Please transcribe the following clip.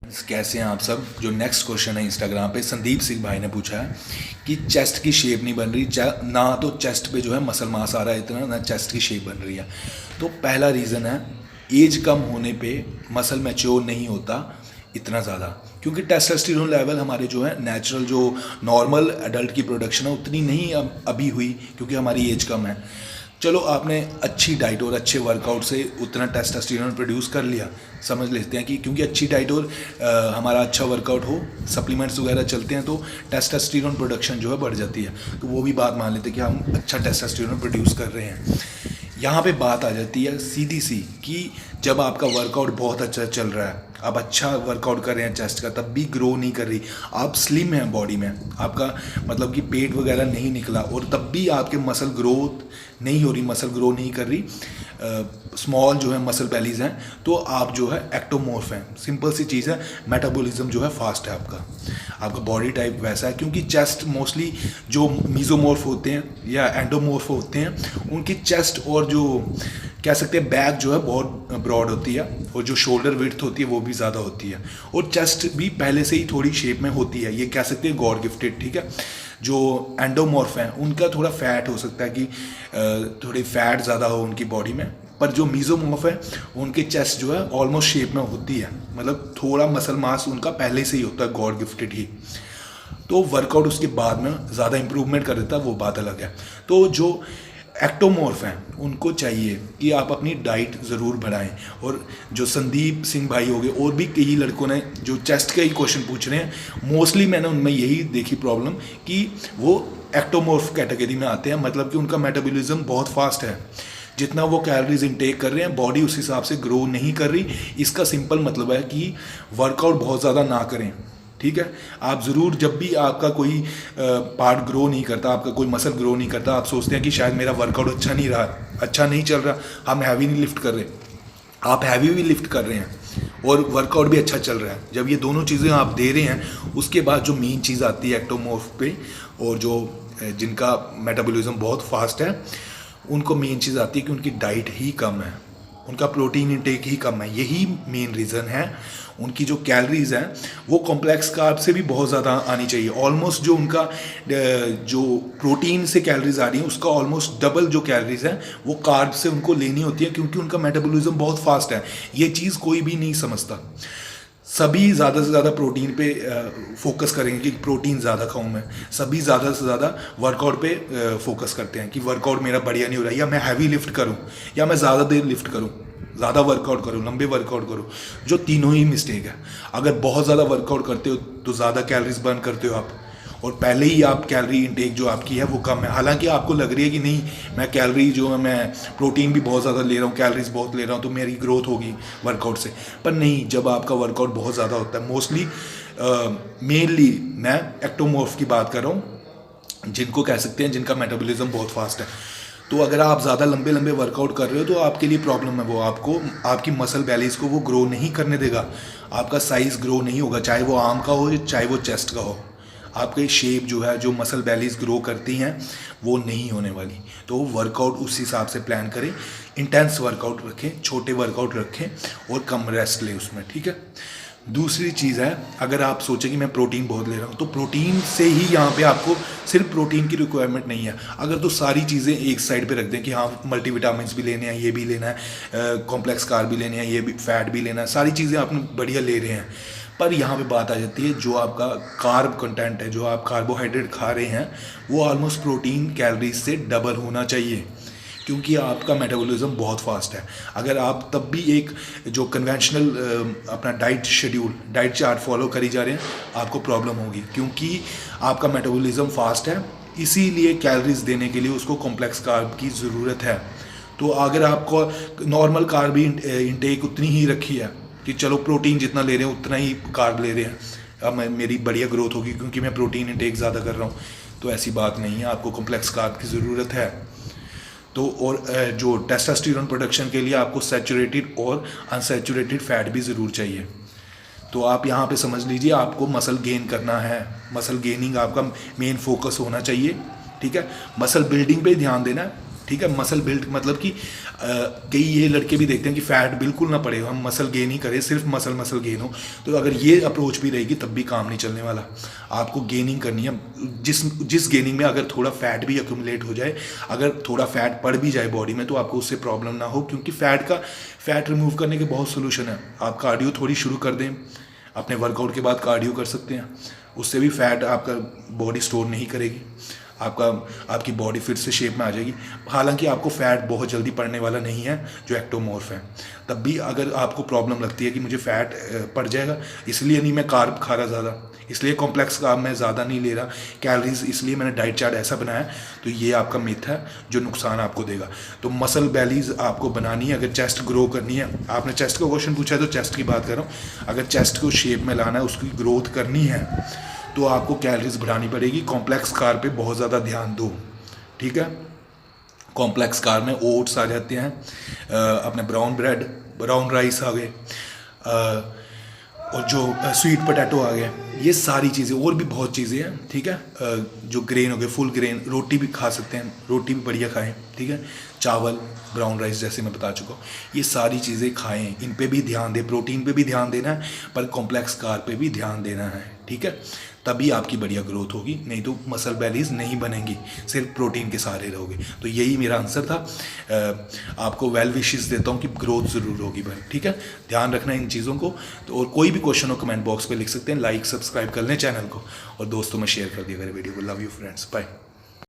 कैसे हैं आप सब। जो नेक्स्ट क्वेश्चन है इंस्टाग्राम पे संदीप सिंह भाई ने पूछा है कि चेस्ट की शेप नहीं बन रही, ना तो चेस्ट पे जो है मसल मास आ रहा है इतना, ना चेस्ट की शेप बन रही है। तो पहला रीज़न है एज कम होने पे मसल मैच्योर नहीं होता इतना ज़्यादा, क्योंकि टेस्टोस्टेरोन लेवल हमारे जो है नेचुरल जो नॉर्मल एडल्ट की प्रोडक्शन है उतनी नहीं अभी हुई, क्योंकि हमारी एज कम है। चलो आपने अच्छी डाइट और अच्छे वर्कआउट से उतना टेस्टोस्टेरोन प्रोड्यूस कर लिया, समझ लेते हैं कि क्योंकि अच्छी डाइट और हमारा अच्छा वर्कआउट हो, सप्लीमेंट्स वगैरह चलते हैं तो टेस्टोस्टेरोन प्रोडक्शन जो है बढ़ जाती है। तो वो भी बात मान लेते हैं कि हम अच्छा टेस्टोस्टेरोन प्रोड्यूस कर रहे हैं। यहाँ पे बात आ जाती है सीधी सी कि जब आपका वर्कआउट बहुत अच्छा चल रहा है, आप अच्छा वर्कआउट कर रहे हैं चेस्ट का, तब भी ग्रो नहीं कर रही, आप स्लिम हैं बॉडी में, आपका मतलब कि पेट वगैरह नहीं निकला और तब भी आपके मसल ग्रोथ नहीं हो रही, मसल ग्रो नहीं कर रही, स्मॉल जो है मसल बेलीज हैं, तो आप जो है एक्टोमॉर्फ हैं। सिंपल सी चीज़ है, मेटाबॉलिज्म जो है फास्ट है आपका बॉडी टाइप वैसा है। क्योंकि चेस्ट मोस्टली जो मीजोमॉर्फ होते हैं या एंडोमॉर्फ होते हैं, उनकी चेस्ट और जो कह सकते हैं बैक जो है बहुत ब्रॉड होती है और जो शोल्डर विड्थ होती है वो भी ज़्यादा होती है, और चेस्ट भी पहले से ही थोड़ी शेप में होती है, ये कह सकते हैं गॉड गिफ्टेड। ठीक है, जो एंडोमॉर्फ हैं उनका थोड़ा फैट हो सकता है कि थोड़ी फैट ज़्यादा हो उनकी बॉडी में, पर जो मीजोमॉर्फ है उनके चेस्ट जो है ऑलमोस्ट शेप में होती है, मतलब थोड़ा मसल मास उनका पहले से ही होता है, गॉड गिफ्टेड ही। तो वर्कआउट उसके बाद में ज़्यादा इंप्रूवमेंट कर देता है, वो बात अलग है। तो जो एक्टोमॉर्फ हैं उनको चाहिए कि आप अपनी डाइट ज़रूर बढ़ाएं। और जो संदीप सिंह भाई हो गए और भी कई लड़कों ने जो चेस्ट के ही क्वेश्चन पूछ रहे हैं, मोस्टली मैंने उनमें यही देखी प्रॉब्लम कि वो एक्टोमॉर्फ कैटेगरी में आते हैं, मतलब कि उनका मेटाबॉलिज्म बहुत फास्ट है, जितना वो कैलोरीज इनटेक कर रहे हैं बॉडी उस हिसाब से ग्रो नहीं कर रही। इसका सिंपल मतलब है कि वर्कआउट बहुत ज़्यादा ना करें। ठीक है, आप ज़रूर जब भी आपका कोई पार्ट ग्रो नहीं करता, आपका कोई मसल ग्रो नहीं करता, आप सोचते हैं कि शायद मेरा वर्कआउट अच्छा नहीं रहा, अच्छा नहीं चल रहा, हम हैवी नहीं लिफ्ट कर रहे, आप हैवी भी लिफ्ट कर रहे हैं और वर्कआउट भी अच्छा चल रहा है। जब ये दोनों चीज़ें आप दे रहे हैं, उसके बाद जो मेन चीज़ आती है एक्टोमॉर्फ पे, और जो जिनका मेटाबॉलिज्म बहुत फास्ट है उनको मेन चीज़ आती है कि उनकी डाइट ही कम है, उनका प्रोटीन इंटेक ही कम है। यही मेन रीज़न है। उनकी जो कैलोरीज हैं वो कॉम्प्लेक्स कार्ब से भी बहुत ज़्यादा आनी चाहिए। ऑलमोस्ट जो उनका जो प्रोटीन से कैलोरीज आ रही हैं उसका ऑलमोस्ट डबल जो कैलोरीज हैं वो कार्ब से उनको लेनी होती है, क्योंकि उनका मेटाबॉलिज्म बहुत फास्ट है। ये चीज़ कोई भी नहीं समझता। सभी ज़्यादा से ज़्यादा प्रोटीन पे फोकस करेंगे कि प्रोटीन ज़्यादा खाऊं मैं, सभी ज़्यादा से ज़्यादा वर्कआउट पे फोकस करते हैं कि वर्कआउट मेरा बढ़िया नहीं हो रहा, या मैं हैवी लिफ्ट करूं, या मैं ज़्यादा देर लिफ्ट करूं, ज़्यादा वर्कआउट करूं, लंबे वर्कआउट करूं, जो तीनों ही मिस्टेक है। अगर बहुत ज़्यादा वर्कआउट करते हो तो ज़्यादा कैलोरीज बर्न करते हो आप, और पहले ही आप कैलोरी इंटेक जो आपकी है वो कम है। हालांकि आपको लग रही है कि नहीं मैं कैलोरी जो है, मैं प्रोटीन भी बहुत ज़्यादा ले रहा हूँ, कैलोरीज बहुत ले रहा हूँ, तो मेरी ग्रोथ होगी वर्कआउट से, पर नहीं। जब आपका वर्कआउट बहुत ज़्यादा होता है, मोस्टली मेनली मैं एक्टोमॉर्फ की बात कर रहा हूँ, जिनको कह सकते हैं जिनका मेटाबॉलिज्म बहुत फास्ट है, तो अगर आप ज़्यादा लंबे लंबे वर्कआउट कर रहे हो तो आपके लिए प्रॉब्लम है। वो आपको आपकी मसल बेलीज को वो ग्रो नहीं करने देगा, आपका साइज़ ग्रो नहीं होगा, चाहे वो आर्म का हो चाहे वो चेस्ट का हो। आपकी शेप जो है, जो मसल बेलीज ग्रो करती हैं, वो नहीं होने वाली। तो वर्कआउट उस हिसाब से प्लान करें, इंटेंस वर्कआउट रखें, छोटे वर्कआउट रखें और कम रेस्ट लें उसमें। ठीक है। दूसरी चीज़ है, अगर आप सोचें कि मैं प्रोटीन बहुत ले रहा हूँ, तो प्रोटीन से ही यहाँ पे आपको सिर्फ प्रोटीन की रिक्वायरमेंट नहीं है। अगर तो सारी चीज़ें एक साइड पे रख दें कि हाँ मल्टीविटामिन्स भी लेने हैं, ये भी लेना है, कॉम्प्लेक्स कार्ब भी लेने हैं, ये भी फैट भी लेना है, सारी चीज़ें आप बढ़िया ले रहे हैं, पर यहाँ पे बात आ जाती है जो आपका कार्ब कंटेंट है, जो आप कार्बोहाइड्रेट खा रहे हैं, वो ऑलमोस्ट प्रोटीन कैलोरीज से डबल होना चाहिए, क्योंकि आपका मेटाबॉलिज्म बहुत फास्ट है। अगर आप तब भी एक जो कन्वेंशनल अपना diet schedule, diet chart follow करी जा रहे हैं, आपको प्रॉब्लम होगी, क्योंकि आपका मेटाबॉलिज्म फास्ट है, इसीलिए कैलोरीज देने के लिए उसको कॉम्प्लेक्स कार्ब की ज़रूरत है। तो अगर आपको नॉर्मल कार्ब इंटेक उतनी ही रखी है कि चलो प्रोटीन जितना ले रहे हैं उतना ही कार्ब ले रहे हैं, अब मेरी बढ़िया ग्रोथ होगी क्योंकि मैं प्रोटीन इंटेक ज़्यादा कर रहा हूँ, तो ऐसी बात नहीं है। आपको कॉम्प्लेक्स कार्ब की ज़रूरत है। तो और जो टेस्टोस्टेरोन प्रोडक्शन के लिए आपको सैचुरेटेड और अनसैचुरेटेड फैट भी ज़रूर चाहिए। तो आप यहाँ पे समझ लीजिए, आपको मसल गेन करना है, मसल गेनिंग आपका मेन फोकस होना चाहिए। ठीक है, मसल बिल्डिंग पे ध्यान देना है, ठीक है। मसल बिल्ड मतलब कि कई ये लड़के भी देखते हैं कि फैट बिल्कुल ना पड़े, हम मसल गेन ही करें, सिर्फ मसल गेन हो। तो अगर ये अप्रोच भी रहेगी तब भी काम नहीं चलने वाला। आपको गेनिंग करनी है, जिस गेनिंग में अगर थोड़ा फैट भी एक्यूमुलेट हो जाए, अगर थोड़ा फैट पड़ भी जाए बॉडी में, तो आपको उससे प्रॉब्लम ना हो, क्योंकि फैट रिमूव करने के बहुत सोल्यूशन है। आप कार्डियो थोड़ी शुरू कर दें, अपने वर्कआउट के बाद कार्डियो कर सकते हैं, उससे भी फैट आपका बॉडी स्टोर नहीं करेगी, आपकी बॉडी फिर से शेप में आ जाएगी। हालांकि आपको फैट बहुत जल्दी पड़ने वाला नहीं है जो एक्टोमॉर्फ है। तब भी अगर आपको प्रॉब्लम लगती है कि मुझे फैट पड़ जाएगा, इसलिए नहीं मैं कार्ब खा रहा ज़्यादा, इसलिए कॉम्प्लेक्स कार्ब मैं ज़्यादा नहीं ले रहा, कैलोरीज इसलिए मैंने डाइट चार्ट ऐसा बनाया, तो ये आपका मिथ है जो नुकसान आपको देगा। तो मसल बेलीज आपको बनानी है, अगर चेस्ट ग्रो करनी है। आपने चेस्ट का क्वेश्चन पूछा है तो चेस्ट की बात कर रहा हूँ। अगर चेस्ट को शेप में लाना है, उसकी ग्रोथ करनी है, तो आपको कैलोरीज बढ़ानी पड़ेगी। कॉम्प्लेक्स कार्ब पे बहुत ज़्यादा ध्यान दो, ठीक है। कॉम्प्लेक्स कार्ब में ओट्स आ जाते हैं, अपने ब्राउन ब्रेड, ब्राउन राइस आ गए, और जो स्वीट पोटैटो आ गया, ये सारी चीज़ें, और भी बहुत चीज़ें हैं, ठीक है। जो ग्रेन हो गए, फुल ग्रेन, रोटी भी खा सकते हैं, रोटी भी बढ़िया खाएं, ठीक है। चावल, ब्राउन राइस जैसे मैं बता चुका हूँ, ये सारी चीज़ें खाएं, इन पे भी ध्यान दें, प्रोटीन पे भी ध्यान देना है, पर कॉम्प्लेक्स कार्ब पे भी ध्यान देना है, ठीक है। तभी आपकी बढ़िया ग्रोथ होगी, नहीं तो मसल बेलीज नहीं बनेंगी, सिर्फ प्रोटीन के सहारे रहोगे। तो यही मेरा आंसर था। आपको वेल विशेस देता हूँ कि ग्रोथ ज़रूर होगी भाई, ठीक है। ध्यान रखना इन चीज़ों को। तो और कोई भी क्वेश्चन हो कमेंट बॉक्स पे लिख सकते हैं, लाइक सब्सक्राइब कर लें चैनल को, और दोस्तों में शेयर कर दिया मेरे वीडियो को। Love you friends, bye.